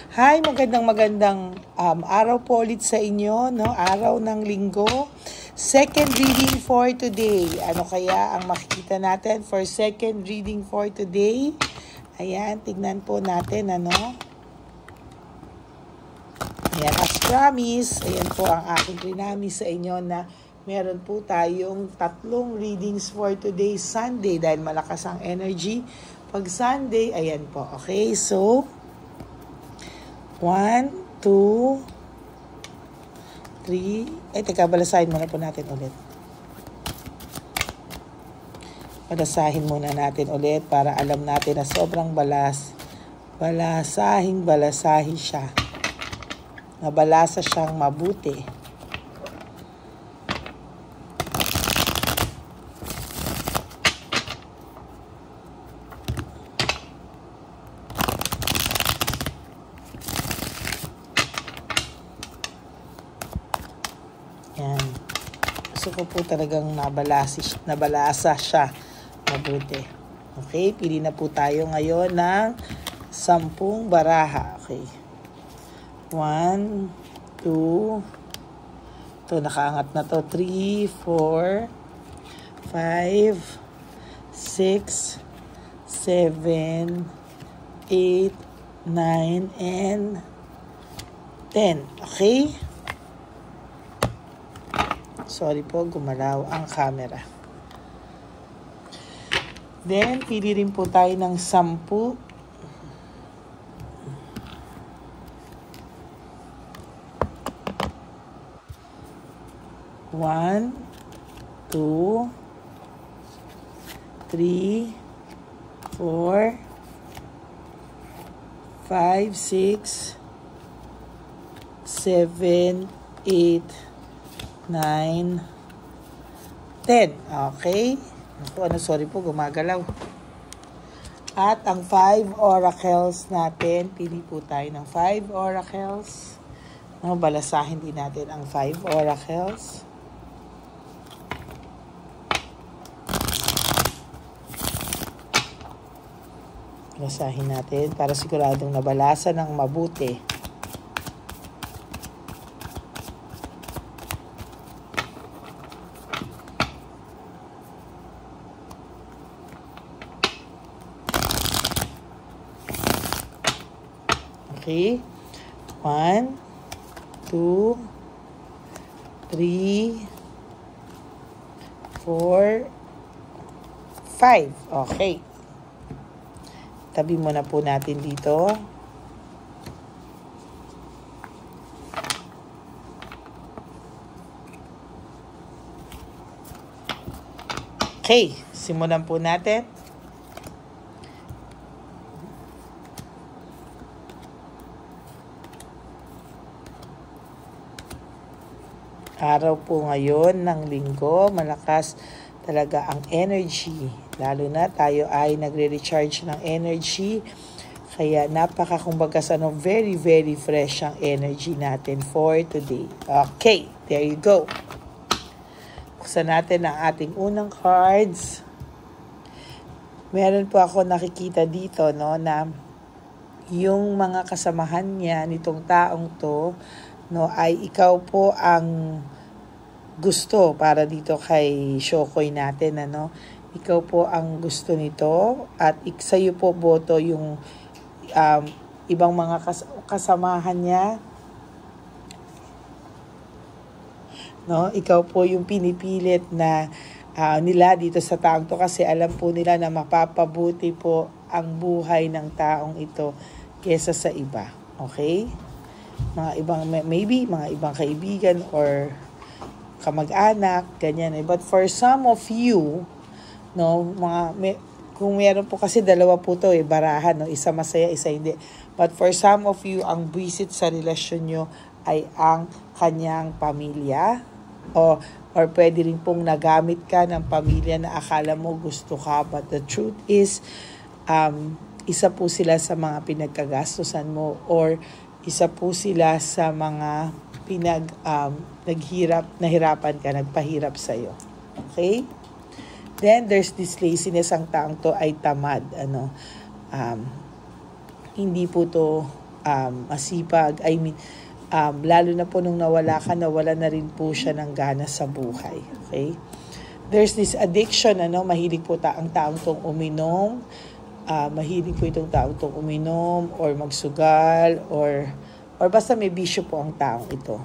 Hi, magandang araw po ulit sa inyo, no? Araw ng linggo. Second reading for today. Ano kaya ang makikita natin for second reading for today? Ayan, tignan po natin, ano? Ayan, as promise, ayan po ang aking rinamis sa inyo na meron po tayong 3 readings for today, Sunday, dahil malakas ang energy. Pag Sunday, ayan po. Okay, so 1, 2, 3. Teka, balasahin muna po natin ulit. Balasahin muna natin ulit para alam natin na sobrang balasahin siya. Nabalasa siyang mabuti. Yan. Gusto ko po talagang nabalasa siya mabuti. Okay, pili na po tayo ngayon ng 10 baraha. Okay. 1, 2, ito nakaangat na to, 3, 4, 5, 6, 7, 8, 9, and 10. Okay? Sorry po, gumalaw ang camera. Then, pili rin po tayo ng 10. 1, 2, 3, 4, 5, 6, 7, 8, 9, 10. Okay? Sorry po, gumagalaw. At ang 5 oracles natin, pili po tayo ng 5 oracles. No, balasahin din natin ang 5 oracles. Basahin natin para siguradong nabalasa ng mabuti. Okay. 1, 2, 3, 4, 5. Okay. Tabi muna po natin dito. Okay, simulan po natin. Araw po ngayon ng linggo, malakas talaga ang energy. Lalo na tayo ay nagre-recharge ng energy. Kaya kumbaga very, very fresh ang energy natin for today. Okay, there you go. Buksan natin ang ating unang cards. Meron po ako nakikita dito, no, na yung mga kasamahan niya nitong taong to, no, ay ikaw po ang gusto para dito kay Shokoy natin, ano. Ikaw po ang gusto nito at sa'yo po boto yung ibang mga kasamahan niya. No, ikaw po yung pinipilit na nila dito sa taong to kasi alam po nila na mapapabuti po ang buhay ng taong ito kesa sa iba. Okay? Mga ibang kaibigan or kamag-anak, ganyan. But for some of you, no, kung meron po kasi dalawa po to barahan, no, isa masaya, isa hindi. But for some of you, ang buwisit sa relasyon nyo ay ang kanyang pamilya or pwede rin pong nagamit ka ng pamilya na akala mo gusto ka, but the truth is isa po sila sa mga pinagkagastusan mo or isa po sila sa mga nahirapan ka, nagpahirap sa'yo. Okay? Then, there's this laziness. Ang taong to ay tamad. Hindi po to masipag. I mean, lalo na po nung nawala ka, nawala na rin po siya ng gana sa buhay. Okay? There's this addiction, mahilig po ang taong tong uminom. Mahilig po itong taong tong uminom or magsugal or basta may bisyo po ang taong ito.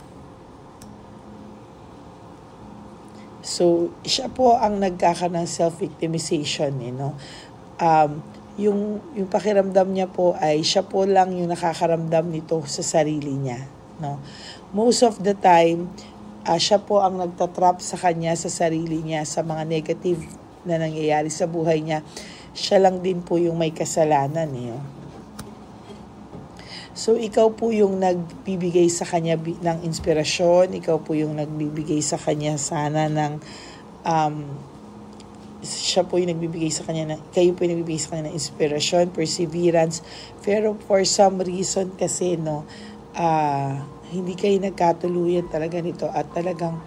So, siya po ang nagkakaroon ng self-victimization. Yung pakiramdam niya po ay siya po lang yung nakakaramdam nito sa sarili niya. No? Most of the time, siya po ang nagtatrap sa kanya, sa sarili niya, sa mga negative na nangyayari sa buhay niya. Siya lang din po yung may kasalanan. So, ikaw po yung nagbibigay sa kanya ng inspirasyon. Ikaw po yung nagbibigay sa kanya sana ng siya po yung nagbibigay sa kanya kayo po yung nagbibigay sa kanya ng inspirasyon, perseverance. Pero for some reason kasi hindi kayo nagkatuluyan talaga nito at talagang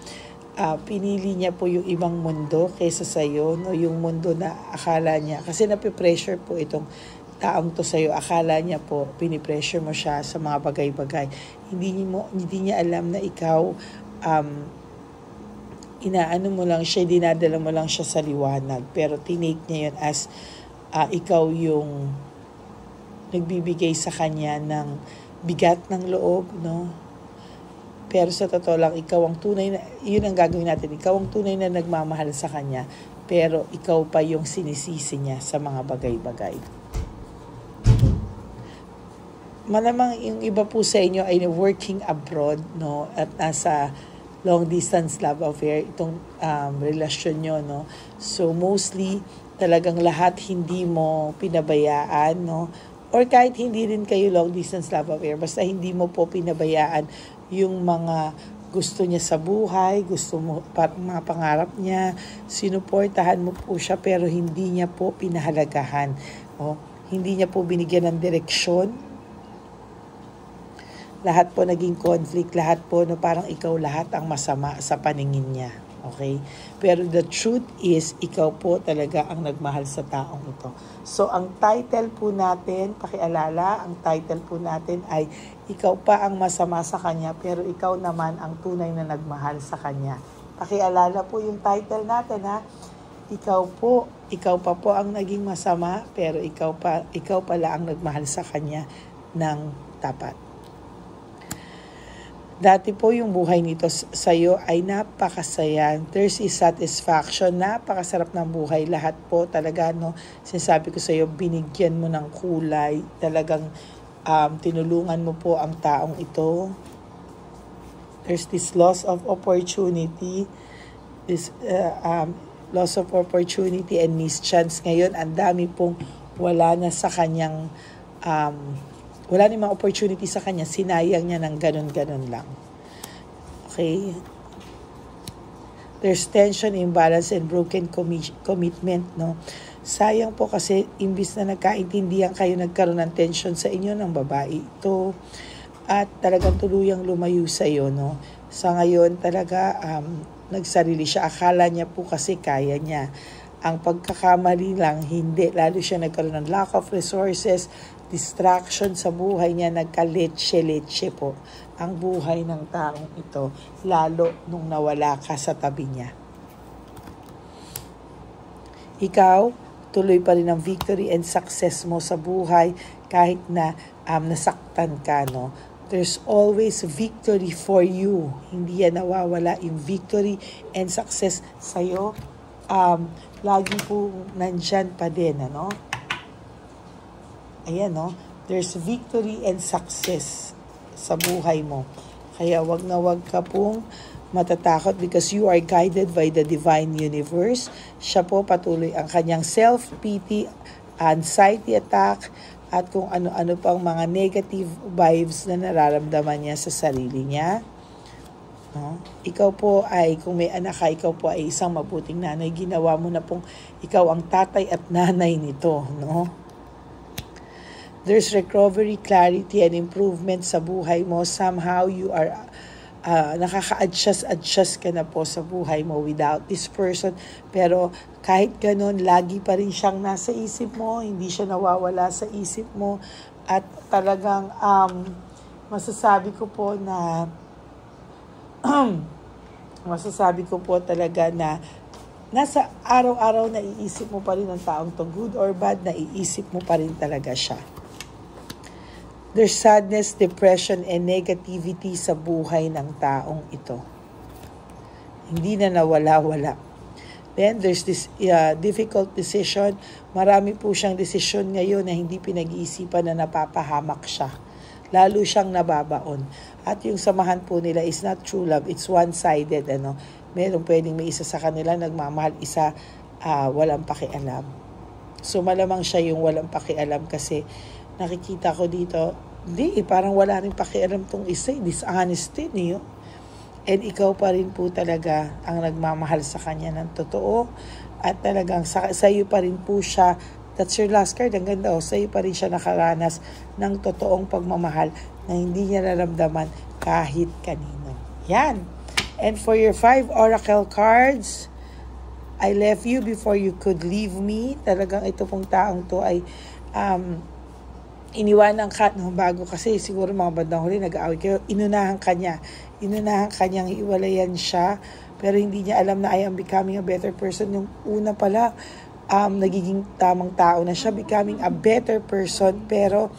pinili niya po yung ibang mundo kaysa sa iyo, yung mundo na akala niya, kasi napipressure po itong taong to sa iyo, akala niya po pinipressure mo siya sa mga bagay-bagay. Hindi niya alam na ikaw inaano mo lang siya, dinadala mo lang siya sa liwanag, pero tinake niya yun as ikaw yung nagbibigay sa kanya ng bigat ng loob, Pero sa totoo lang, ikaw ang tunay na, yun ang gagawin natin, ikaw ang tunay na nagmamahal sa kanya, pero ikaw pa yung sinisisi niya sa mga bagay-bagay. Malamang yung iba po sa inyo ay working abroad, at nasa long distance love affair, itong relasyon nyo, So mostly, talagang lahat hindi mo pinabayaan, Or kahit hindi rin kayo long distance love affair, basta hindi mo po pinabayaan yung mga gusto niya sa buhay, gusto mo, mga pangarap niya, sinuportahan mo po siya pero hindi niya po pinahalagahan. Hindi niya po binigyan ng direksyon. Lahat po naging conflict, lahat po parang ikaw lahat ang masama sa paningin niya. Okay? Pero the truth is, ikaw po talaga ang nagmahal sa taong ito. So, ang title po natin, pakialala, ang title po natin ay ikaw pa ang masama sa kanya, pero ikaw naman ang tunay na nagmahal sa kanya. Pakialala po yung title natin, ha? Ikaw pa po ang naging masama, pero ikaw pala ang nagmahal sa kanya ng tapat. Dati po yung buhay nito sa'yo ay napakasaya. There's a satisfaction. Napakasarap ng buhay. Lahat po talaga, sinasabi ko sa'yo, binigyan mo ng kulay. Talagang tinulungan mo po ang taong ito. There's this loss of opportunity. This loss of opportunity and missed chance. Ngayon, ang dami pong wala na sa kanyang wala na mga opportunity sa kanya, sinayang niya ng ganun-ganun lang. Okay? There's tension, imbalance, and broken commitment, Sayang po kasi, imbis na nagkaintindihan kayo, nagkaroon ng tension sa inyo ng babae ito, at talagang tuluyang lumayo sa iyo, Sa ngayon, talaga, nagsarili siya. Akala niya po kasi kaya niya. Ang pagkakamali lang, hindi. Lalo siya nagkaroon ng lack of resources, distraction sa buhay niya, nagka-letse-letse po ang buhay ng taong ito, lalo nung nawala ka sa tabi niya. Ikaw, tuloy pa rin ang victory and success mo sa buhay kahit na nasaktan ka, There's always victory for you. Hindi yan nawawala yung victory and success sa'yo. Lagi po nandyan pa din, Ayan, there's victory and success sa buhay mo. Kaya wag na wag ka pong matatakot because you are guided by the divine universe. Siya po patuloy ang kanyang self-pity, anxiety attack, at kung ano-ano pang mga negative vibes na nararamdaman niya sa sarili niya. Ikaw po ay, kung may anak ka, ikaw po ay isang mabuting nanay. Ginawa mo na pong ikaw ang tatay at nanay nito, There's recovery, clarity, and improvement sa buhay mo. Somehow, you are nakaka-adjust ka na po sa buhay mo without this person. Pero kahit ganun, lagi pa rin siyang nasa isip mo. Hindi siya nawawala sa isip mo. At talagang masasabi ko po na nasa araw-araw na iisip mo pa rin ang taong to, good or bad, na iisip mo pa rin talaga siya. There's sadness, depression, and negativity sa buhay ng taong ito. Hindi na nawala-wala. Then there's this difficult decision. Marami po siyang desisyon ngayon na hindi pinag-iisipan na napapahamak siya. Lalo siyang nababaon. At yung samahan po nila is not true love, it's one-sided. Merong pwedeng may isa sa kanila nagmamahal, isa walang pakialam. So malamang siya yung walang pakialam kasi nakikita ko dito, parang wala rin pakialam tong isa, dishonest din. And ikaw pa rin po talaga ang nagmamahal sa kanya ng totoo. At talagang sa iyo pa rin po siya, that's your last card, ang ganda sa iyo pa rin siya nakaranas ng totoong pagmamahal na hindi niya naramdaman kahit kanino. Yan. And for your 5 oracle cards, I left you before you could leave me. Talagang ito pong taong to ay iniwanan ka bago, kasi siguro mga bandang huli nag-aaway kayo, inunahan kanyang iwalayan siya, pero hindi niya alam na I am becoming a better person. Yung una pala, nagiging tamang tao na siya, becoming a better person, pero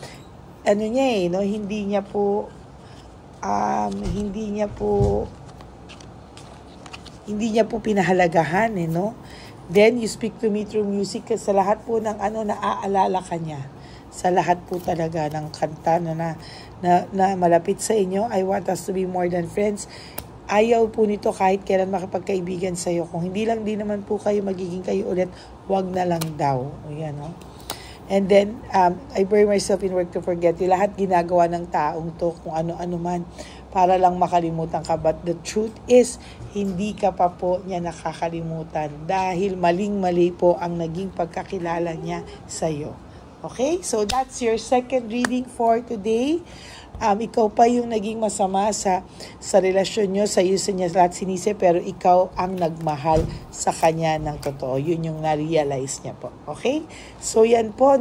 hindi niya po pinahalagahan, Then you speak to me through music, sa lahat po ng naaalala ka niya. Sa lahat po talaga ng kanta na malapit sa inyo. I want us to be more than friends. Ayaw po nito kahit kailan makipagkaibigan sa iyo. Kung hindi lang din naman po kayo magiging kayo ulit, wag na lang daw. Ayan, And then, I bury myself in work to forget you. Lahat ginagawa ng taong to, kung ano-ano man, para lang makalimutan ka. But the truth is, hindi ka pa po niya nakakalimutan dahil maling-mali po ang naging pagkakilala niya sa iyo. Okay? So, that's your second reading for today. Ikaw pa yung naging masama sa relasyon nyo, sa iyo sa niya lahat sinisi, pero ikaw ang nagmahal sa kanya ng totoo. Yun yung na-realize niya po. Okay? So, yan po,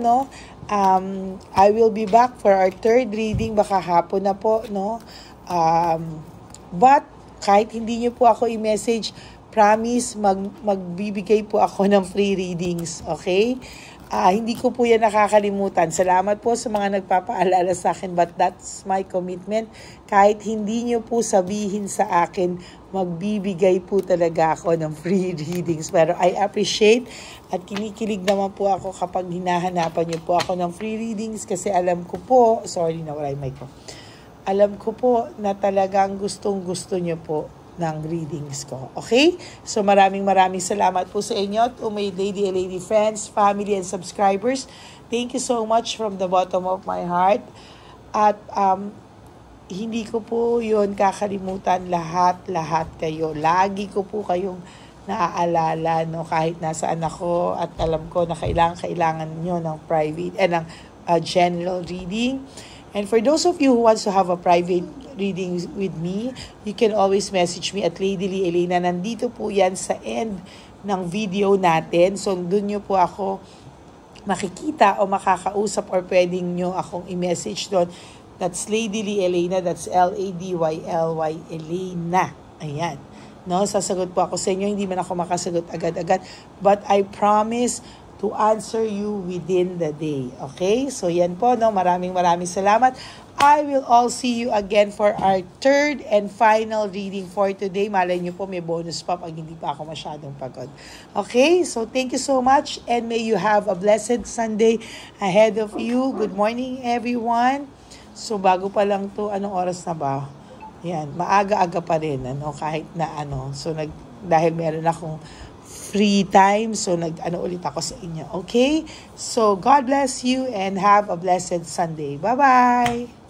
I will be back for our third reading. Baka hapon na po, but, kahit hindi nyo po ako i-message, promise, magbibigay po ako ng free readings. Okay? Hindi ko po yan nakakalimutan. Salamat po sa mga nagpapaalala sa akin, but that's my commitment. Kahit hindi nyo po sabihin sa akin, magbibigay po talaga ako ng free readings. Pero I appreciate at kinikilig naman po ako kapag hinahanapan nyo po ako ng free readings, kasi alam ko po, sorry nawala yung mic ko. Alam ko po na talagang gustong-gusto nyo po ng readings ko. Okay? So maraming salamat po sa inyo, to my lady friends, family, and subscribers. Thank you so much from the bottom of my heart. At hindi ko po yun kakalimutan, lahat kayo. Lagi ko po kayong naaalala, kahit nasaan ako, at alam ko na kailangan nyo ng private, ng general reading. And for those of you who wants to have a private reading with me, you can always message me at Lady Lee Elena. Nandito po yan sa end ng video natin. So, doon nyo po ako makikita o makakausap, or pwedeng nyo akong i-message doon. That's Lady Lee Elena. That's Ladyly Elena. Ayan. Sasagot po ako sa inyo. Hindi man ako makasagot agad-agad. But I promise to answer you within the day. Okay? So, yan po, Maraming salamat. I will all see you again for our third and final reading for today. Malay nyo po, may bonus pa pag hindi pa ako masyadong pagod. Okay? So, thank you so much, and may you have a blessed Sunday ahead of you. Good morning, everyone. So, bago pa lang to, anong oras na ba? Yan, maaga-aga pa rin, kahit na So, dahil meron akong free time, so ulit ako sa inyo. Okay? So, God bless you and have a blessed Sunday. Bye-bye!